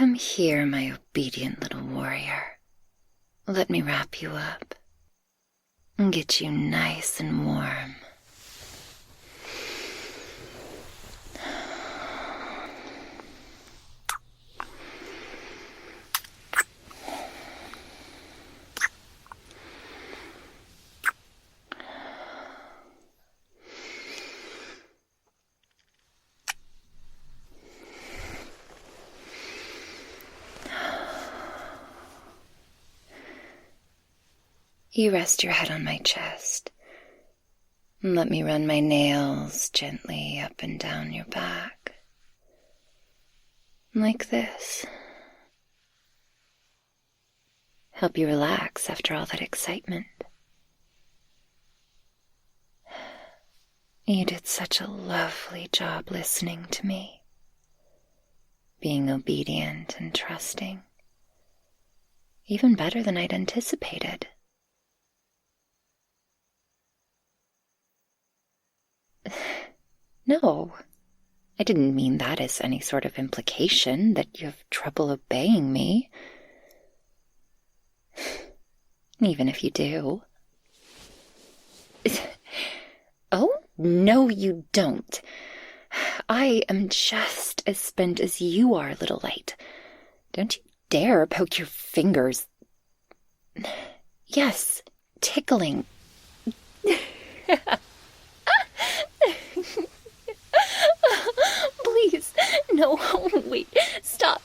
Come here, my obedient little warrior. Let me wrap you up and get you nice and warm. You rest your head on my chest and let me run my nails gently up and down your back. Like this. Help you relax after all that excitement. You did such a lovely job listening to me, being obedient and trusting, even better than I'd anticipated. No, I didn't mean that as any sort of implication that you have trouble obeying me. Even if you do. Oh, no, you don't. I am just as spent as you are, little light. Don't you dare poke your fingers. Yes, tickling. Please, no, wait, stop.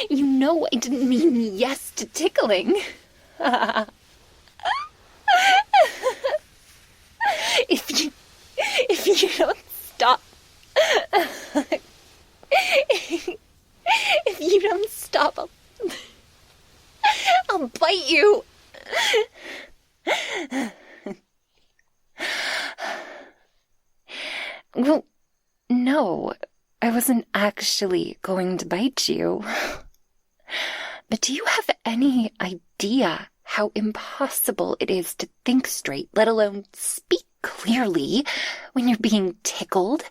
You know I didn't mean yes to tickling. If you don't stop, if you don't stop, I'll bite you. Well, no, I wasn't actually going to bite you. But do you have any idea how impossible it is to think straight, let alone speak clearly, when you're being tickled?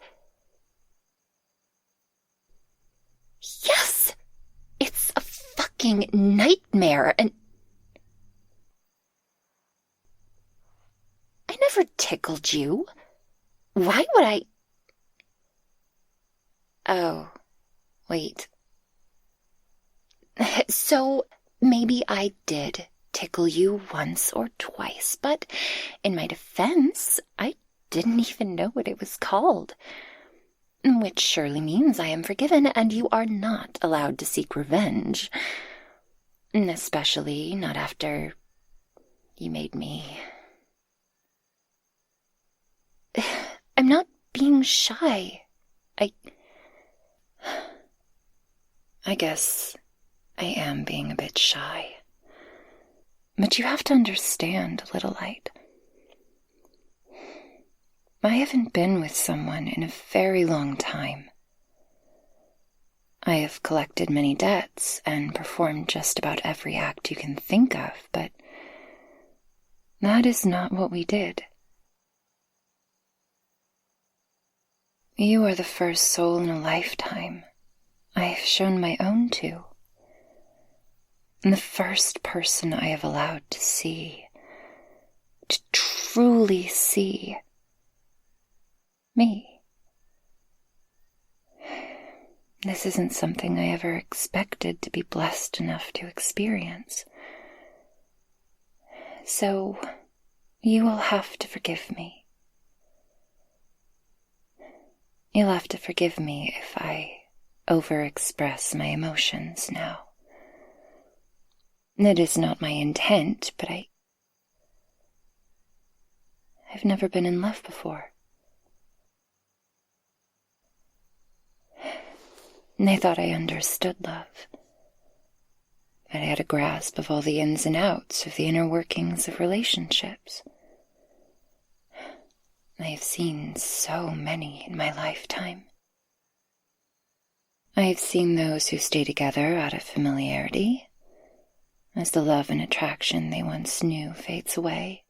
Yes! It's a fucking nightmare, and I never tickled you. Why would I? Oh, wait. So, maybe I did tickle you once or twice, but in my defense, I didn't even know what it was called. Which surely means I am forgiven, and you are not allowed to seek revenge. Especially not after you made me. I'm not being shy. I guess I am being a bit shy. But you have to understand, little light. I haven't been with someone in a very long time. I have collected many debts and performed just about every act you can think of, but that is not what we did. You are the first soul in a lifetime I have shown my own to, and the first person I have allowed to see, to truly see me. This isn't something I ever expected to be blessed enough to experience. So, you will have to forgive me. You'll have to forgive me if I overexpress my emotions now. It is not my intent, but I've never been in love before. And I thought I understood love, that I had a grasp of all the ins and outs of the inner workings of relationships. I have seen so many in my lifetime. I have seen those who stay together out of familiarity, as the love and attraction they once knew fades away.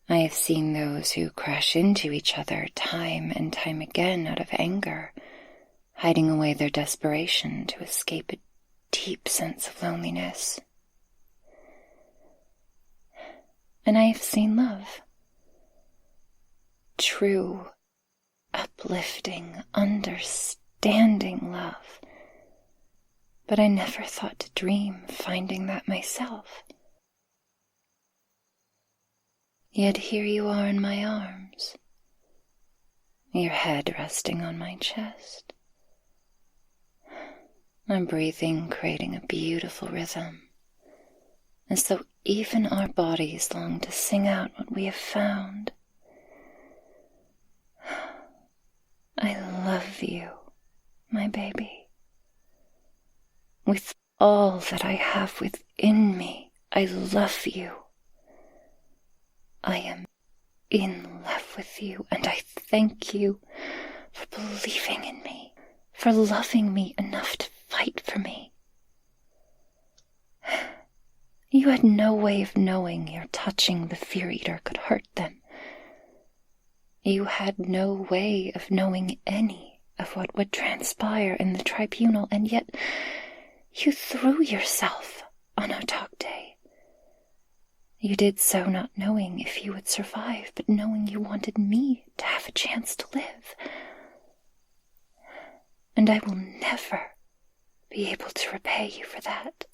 I have seen those who crash into each other time and time again out of anger, hiding away their desperation to escape a deep sense of loneliness. And I have seen love. True, uplifting, understanding love. But I never thought to dream finding that myself. Yet here you are in my arms, your head resting on my chest. Our breathing creating a beautiful rhythm, as though even our bodies long to sing out what we have found. I love you, my baby. With all that I have within me, I love you. I am in love with you, and I thank you for believing in me, for loving me enough to fight for me. You had no way of knowing your touching the Fear Eater could hurt them. You had no way of knowing any of what would transpire in the tribunal, and yet you threw yourself on our talk day. You did so not knowing if you would survive, but knowing you wanted me to have a chance to live. And I will never be able to repay you for that.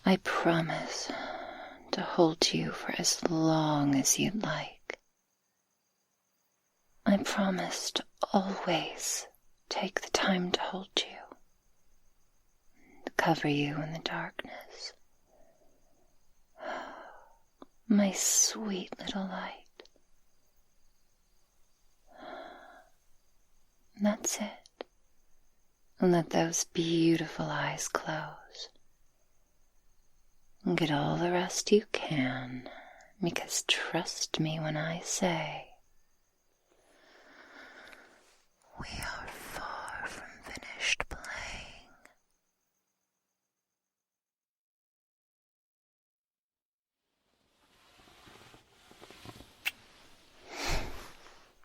I promise to hold you for as long as you'd like. I promise to always take the time to hold you, to cover you in the darkness. My sweet little light. That's it. Let those beautiful eyes close. Get all the rest you can, because trust me when I say, we are far from finished playing.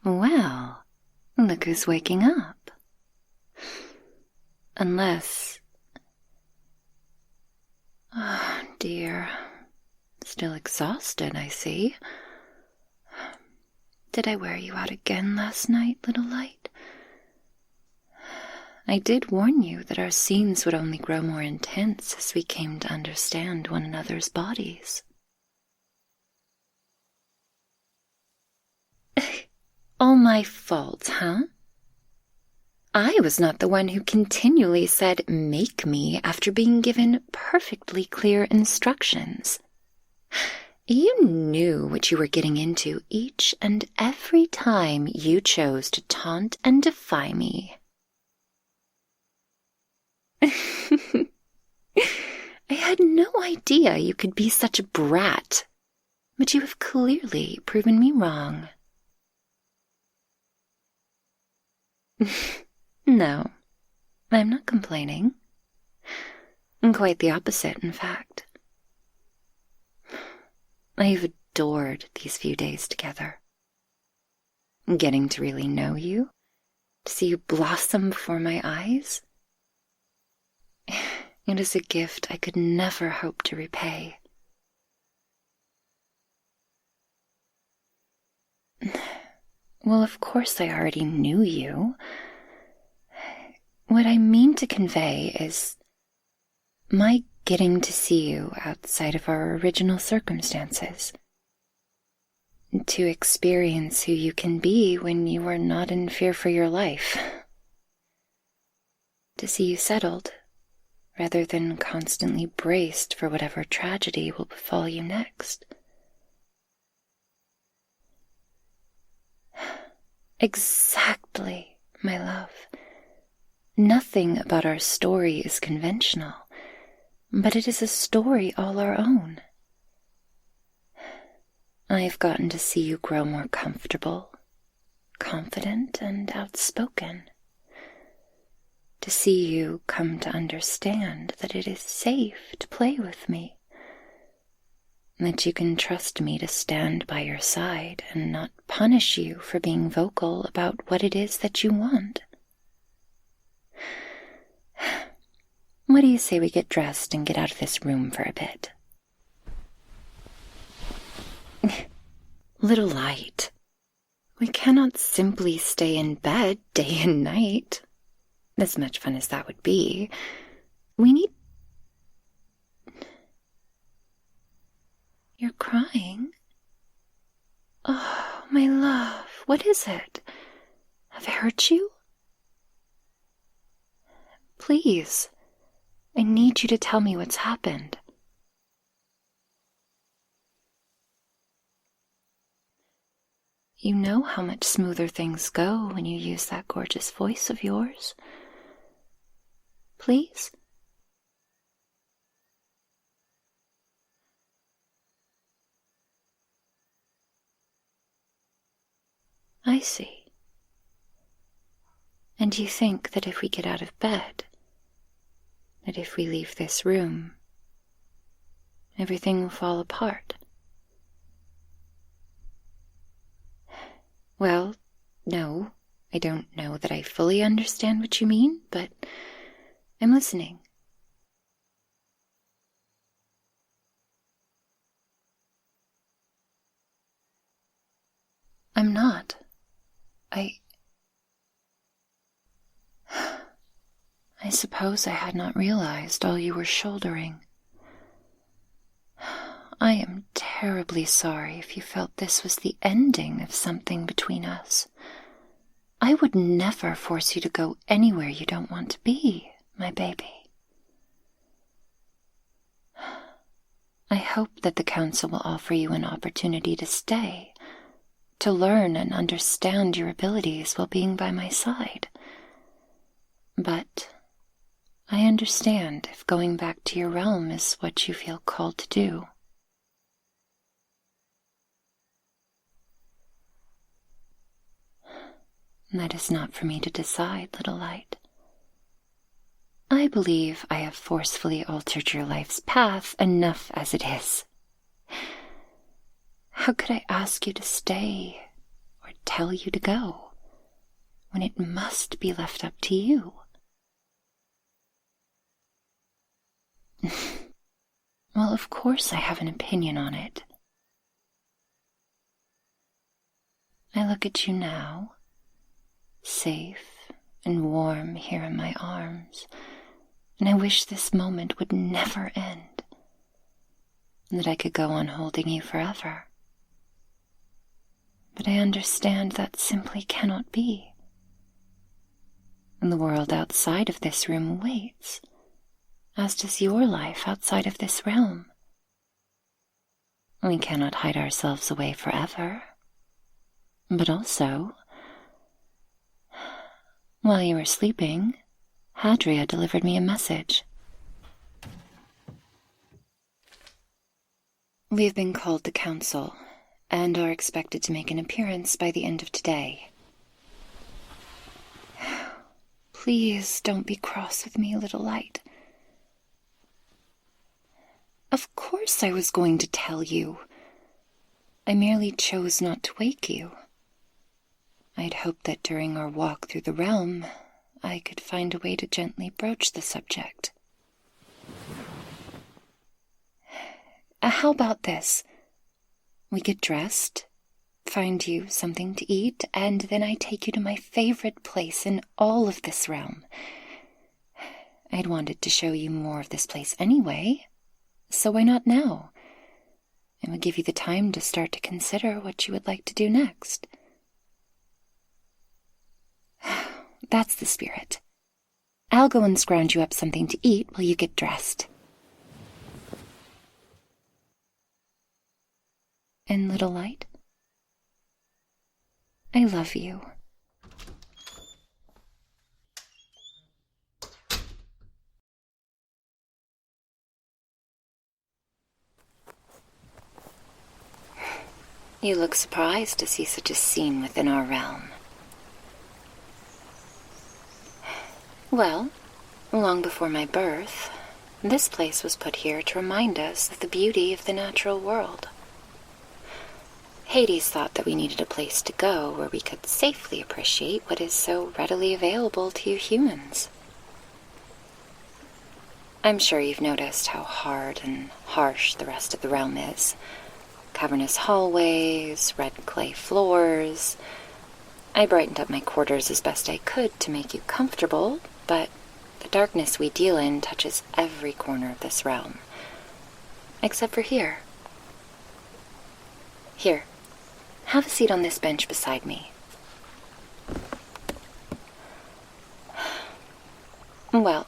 Well, look who's waking up. Unless... Oh, dear. Still exhausted, I see. Did I wear you out again last night, little light? I did warn you that our scenes would only grow more intense as we came to understand one another's bodies. All my fault, huh? I was not the one who continually said, "Make me," after being given perfectly clear instructions. You knew what you were getting into each and every time you chose to taunt and defy me. I had no idea you could be such a brat, but you have clearly proven me wrong. No, I'm not complaining. Quite the opposite, in fact. I've adored these few days together. Getting to really know you, to see you blossom before my eyes. It is a gift I could never hope to repay. Well, of course I already knew you. What I mean to convey is my getting to see you outside of our original circumstances. To experience who you can be when you are not in fear for your life. To see you settled, rather than constantly braced for whatever tragedy will befall you next. Exactly, my love. Nothing about our story is conventional. but it is a story all our own. I've gotten to see you grow more comfortable, confident, and outspoken. To see you come to understand that it is safe to play with me, that you can trust me to stand by your side and not punish you for being vocal about what it is that you want. What do you say we get dressed and get out of this room for a bit? Little light, we cannot simply stay in bed day and night. As much fun as that would be, we need... You're crying? Oh, my love, what is it? Have I hurt you? Please, I need you to tell me what's happened. You know how much smoother things go when you use that gorgeous voice of yours. Please? I see. And you think that if we get out of bed, that if we leave this room, everything will fall apart? Well, no, I don't know that I fully understand what you mean, but I'm listening. I'm not. I suppose I had not realized all you were shouldering. I am terribly sorry if you felt this was the ending of something between us. I would never force you to go anywhere you don't want to be, my baby. I hope that the council will offer you an opportunity to stay, to learn and understand your abilities while being by my side. But I understand if going back to your realm is what you feel called to do. That is not for me to decide, little light. I believe I have forcefully altered your life's path enough as it is. How could I ask you to stay or tell you to go when it must be left up to you? Well, of course I have an opinion on it. I look at you now, safe and warm here in my arms, and I wish this moment would never end, and that I could go on holding you forever. But I understand that simply cannot be. And the world outside of this room waits, as does your life outside of this realm. We cannot hide ourselves away forever. But also, while you were sleeping, Hadria delivered me a message. We've been called to council, and are expected to make an appearance by the end of today. Please don't be cross with me, little light. Of course I was going to tell you. I merely chose not to wake you. I'd hoped that during our walk through the realm, I could find a way to gently broach the subject. How about this? We get dressed, find you something to eat, and then I take you to my favorite place in all of this realm. I'd wanted to show you more of this place anyway, so why not now? It would give you the time to start to consider what you would like to do next. That's the spirit. I'll go and scrounge you up something to eat while you get dressed. And little light, I love you. You look surprised to see such a scene within our realm. Well, long before my birth, this place was put here to remind us of the beauty of the natural world. Hades thought that we needed a place to go where we could safely appreciate what is so readily available to you humans. I'm sure you've noticed how hard and harsh the rest of the realm is. Cavernous hallways, red clay floors. I brightened up my quarters as best I could to make you comfortable, but the darkness we deal in touches every corner of this realm. Except for here. Here, have a seat on this bench beside me. Well,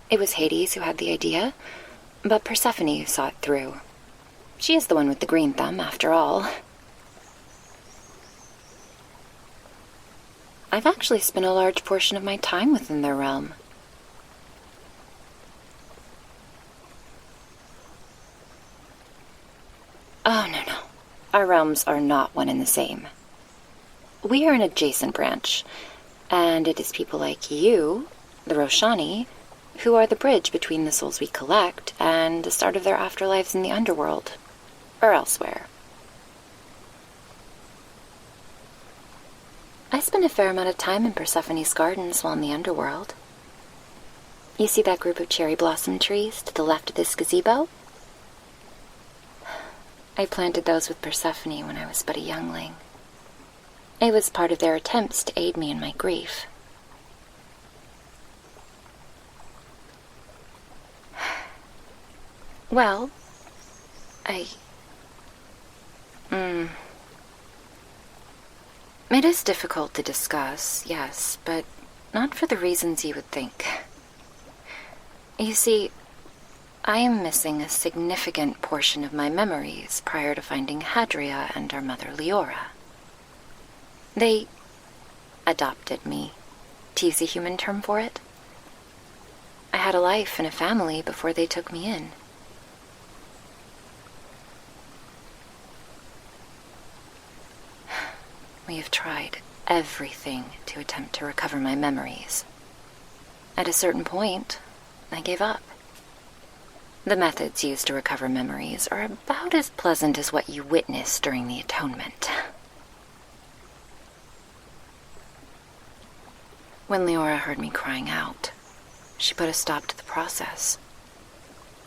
it was Hades who had the idea, but Persephone saw it through. She is the one with the green thumb, after all. I've actually spent a large portion of my time within their realm. Oh, no. Our realms are not one and the same. We are an adjacent branch, and it is people like you, the Roshani, who are the bridge between the souls we collect and the start of their afterlives in the underworld, or elsewhere. I spent a fair amount of time in Persephone's gardens while in the underworld. You see that group of cherry blossom trees to the left of this gazebo? I planted those with Persephone when I was but a youngling. It was part of their attempts to aid me in my grief. Well, It is difficult to discuss, yes, but not for the reasons you would think. You see, I am missing a significant portion of my memories prior to finding Hadria and our mother Leora. They adopted me, to use a human term for it. I had a life and a family before they took me in. We have tried everything to attempt to recover my memories. At a certain point, I gave up. The methods used to recover memories are about as pleasant as what you witnessed during the atonement. When Leora heard me crying out, she put a stop to the process.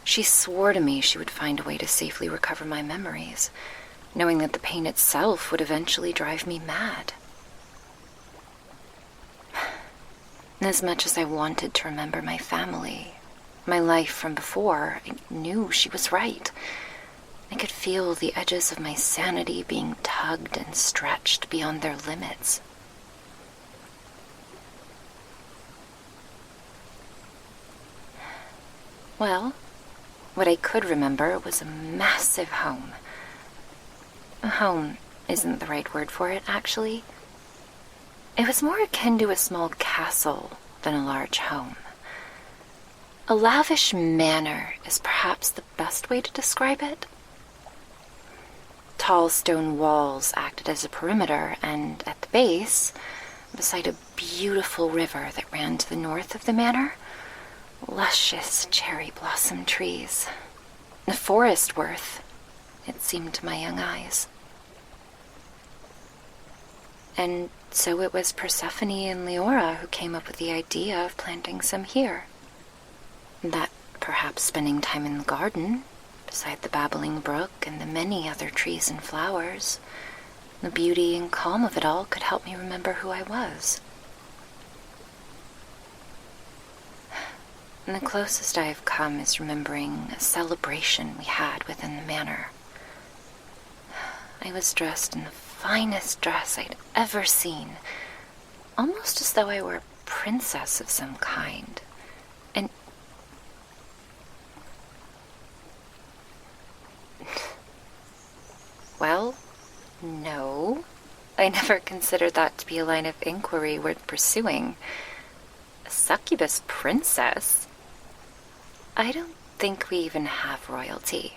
She swore to me she would find a way to safely recover my memories, knowing that the pain itself would eventually drive me mad. As much as I wanted to remember my family, my life from before, I knew she was right. I could feel the edges of my sanity being tugged and stretched beyond their limits. Well, what I could remember was a massive home. Home isn't the right word for it, actually. It was more akin to a small castle than a large home. A lavish manor is perhaps the best way to describe it. Tall stone walls acted as a perimeter, and at the base, beside a beautiful river that ran to the north of the manor, luscious cherry blossom trees. A forest worth, it seemed to my young eyes. And so it was Persephone and Leora who came up with the idea of planting some here. That perhaps spending time in the garden, beside the babbling brook and the many other trees and flowers, the beauty and calm of it all could help me remember who I was. And the closest I have come is remembering a celebration we had within the manor. I was dressed in the finest dress I'd ever seen, almost as though I were a princess of some kind. And well, no, I never considered that to be a line of inquiry worth pursuing. A succubus princess? I don't think we even have royalty.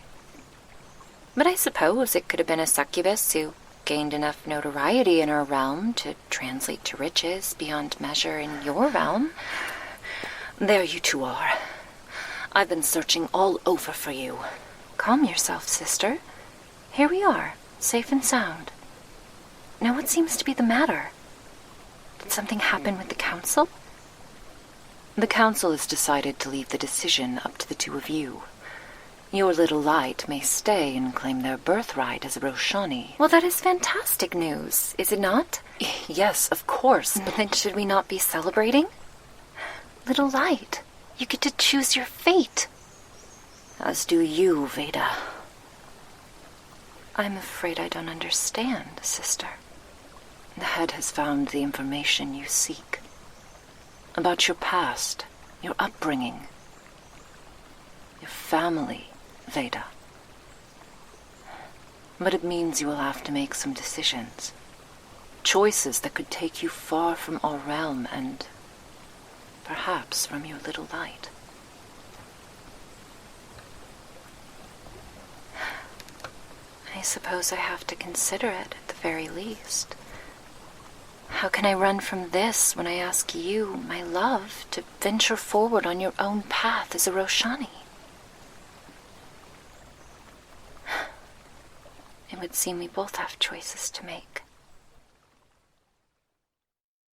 But I suppose it could have been a succubus who gained enough notoriety in our realm to translate to riches beyond measure in your realm. There you two are. I've been searching all over for you. Calm yourself, sister. Here we are, safe and sound. Now what seems to be the matter? Did something happen with the council? The council has decided to leave the decision up to the two of you. Your little light may stay and claim their birthright as a Roshani. Well, that is fantastic news, is it not? Yes, of course. But then should we not be celebrating? Little light, you get to choose your fate. As do you, Veda. I'm afraid I don't understand, sister. The head has found the information you seek. About your past, your upbringing, your family, Veda. But it means you will have to make some decisions. Choices that could take you far from our realm and perhaps from your little light. I suppose I have to consider it at the very least. How can I run from this when I ask you, my love, to venture forward on your own path as a Roshani? It would seem we both have choices to make.